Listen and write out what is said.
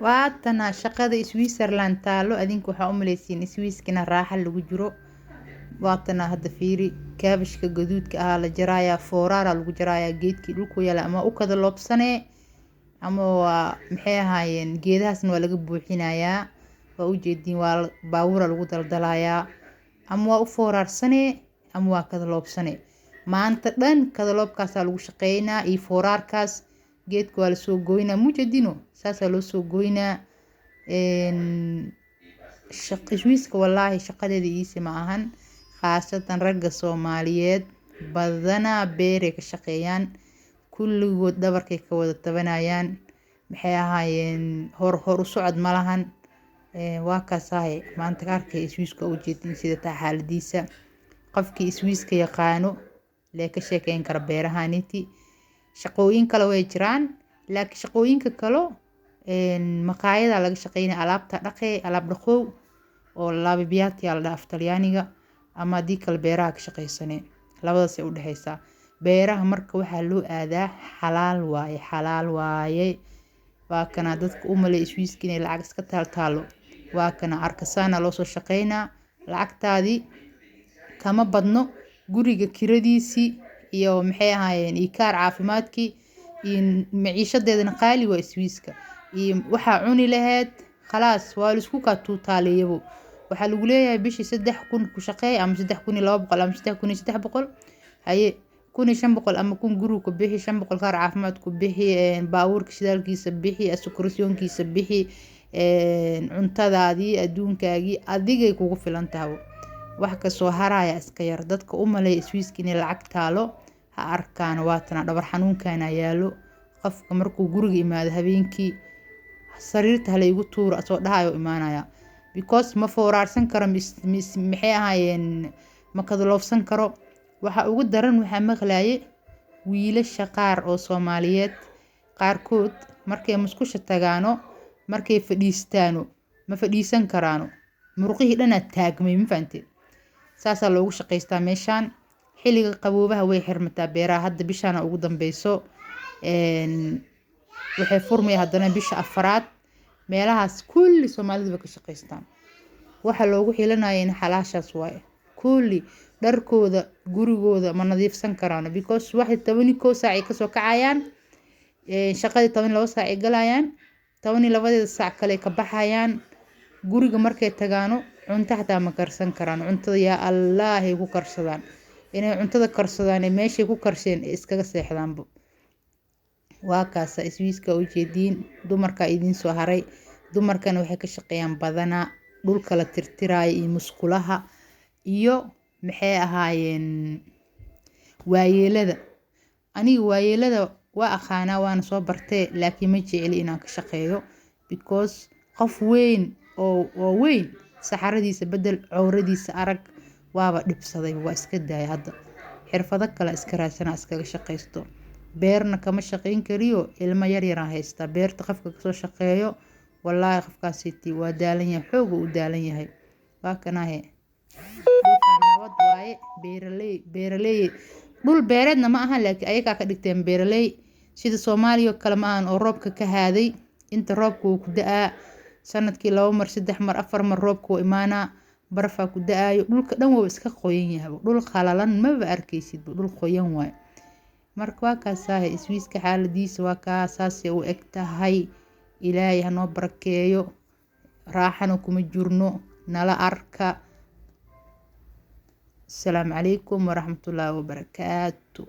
waatana shaqada Switzerland taalo adinku waxa u maleysiin Swiss-kina raaxa lagu jiro waatana hadda fiiri kaabashka gaduudka ah la jaraya foorara lagu jaraya geedkii dhulku yaala ama u kada loobsane ama waa maxay ahaayeen geedahaasna waa laga buuxinayaa waa u jeedin waa baawura lagu daldalayaa ama waa u foorarsane ama waa kada loobsane maanta dhan kada loobkaas lagu shaqeynaa iyo foorarkaas geedka waa la soo gooynaa muujadino saasa loo soo gooynaa Swiss-ka wallaahi shaqadeeda iisi ma ahan khaasatan ragga Soomaaliyeed badanaa beeray ka shaqeeyaan kulligood dhabarkay ka wada tabanayaan maxay ahaayeen hor u socod ma lahan waa kaasahay maanta kaarkay Swiss-ka u jeedin sida taa xaaladiisa qofkii Swiss-ka yaqaano lee ka sheekeyn kara beerahaniti shaqooyin kale way jiraan laakiin shaqooyinka kale maqaayada laga shaqeynaa alaabta dhaqay alaab dhaqow oo laabiyaadka la dhaaf Talyaaniga ama hadii kale beeraha ka shaqeysane labadaas ay u dhaxaysaa beeraha marka waxaa loo aadaa xalaal waaye waa kana dadka u malay Swiss-ka inay lacag iska taalo waa kana arkasana loo soo shaqeynaa lacagtaadii kama badno guriga kiradiisi iyo maxay ahaayeen kaar caafimaadkii iyo maciishadeedana qaali waa Swiss-ka iyo waxa cuni lahayd khalaas waa la isku ka tuutaaleeyo waxa lagu leeyahay bishii 3,000 ku shaqeey ama 3,200 ama 3,300 haye 1,500 ama 1,000 guriga ku bixi 500 kaar caafimaad ku bixi baawurka shidaalkiisa bixi asukursiyoonkiisa bixi cuntadaadii adduunkaagii adigay kugu filan tahay wax ka soo haraya iska yar dadka u malay Swiss-ka inay lacag taalo ha arkaan waatana dhabar xanuunkaana yaalo qofka markuu guriga imaado habeenkii sariirta la igu tuuro asoo dhahayo imaanaya because ma foorarsan karo maxay ahaayeen ma kada loofsan karo waxa ugu daran waxa maqlaaye wiilasha qaar oo Soomaaliyeed qaarkood markay musqusha tagaano markay fadhiistaano ma fadhiisan karaano muruqihii dhana taagmay ma fahanteen saasa loogu shaqeystaa meeshaan xilliga qaboobaha way xirmataa beeraha hadda bishaana ugu dambayso waxay furmay haddana bisha afraad meelahaas kulli Soomaalidu ka shaqeystaan waxa loogu xilanayay in xalaashaas waaye kulli dharkooda gurigooda ma nadiifsan karaan because waxay 12 saac ay ka soo kacayaan shaqada 12 saac ay galayaan 12 saac kale ka baxayaan guriga markay tagaano cunto xataa ma karsan karaan cuntada yaa Allah ay ku karsadaan inay cuntada karsadaan meeshay ku karseen iskaga seexdaanba waa kaasa Swiss-ka u jeedin dumarka idin soo haray dumarkana waxay ka shaqeeyaan badanaa dhulka la tirtiraayo iyo musqulaha iyo maxay ahaayeen waayeelada aniga waayeelada waa aqaana waan soo bartay laakiin ma jeceli inaan ka shaqeeyo because qof weyn oo weyn saxaradiisa bedel cawradiisa arag waaba dhibsaday waa iska daay hadda xirfado kale iska raadsana iskaga shaqeysto beerna kama shaqeyn kariyo ilmo yar yar haysta beerta qofka ka soo shaqeeyo wallaahi qofkaasiti waa daalan yahay xoog u daalan yahay waa kanahe nabad waaye beeraley dhul beereedna ma aha laakiin ayaga ka dhigteen beeraley sida Soomaaliya kale ma aan oo roobka ka haaday inta roobku ku daa sanadkii 2 mar 3 mar 4 mar roobku imaana barfa ku daayo dhulka dhan waa iska qoyan yahay dhul qalalan ma arkaysid dhul qoyan waay marka waa kaasahay Swiss-ka xaaladiisa waa kaasaas u eg tahay ilaahay hanoo barakeeyo raaxana kuma jirno nala arka السلام عليكم ورحمة الله وبركاته.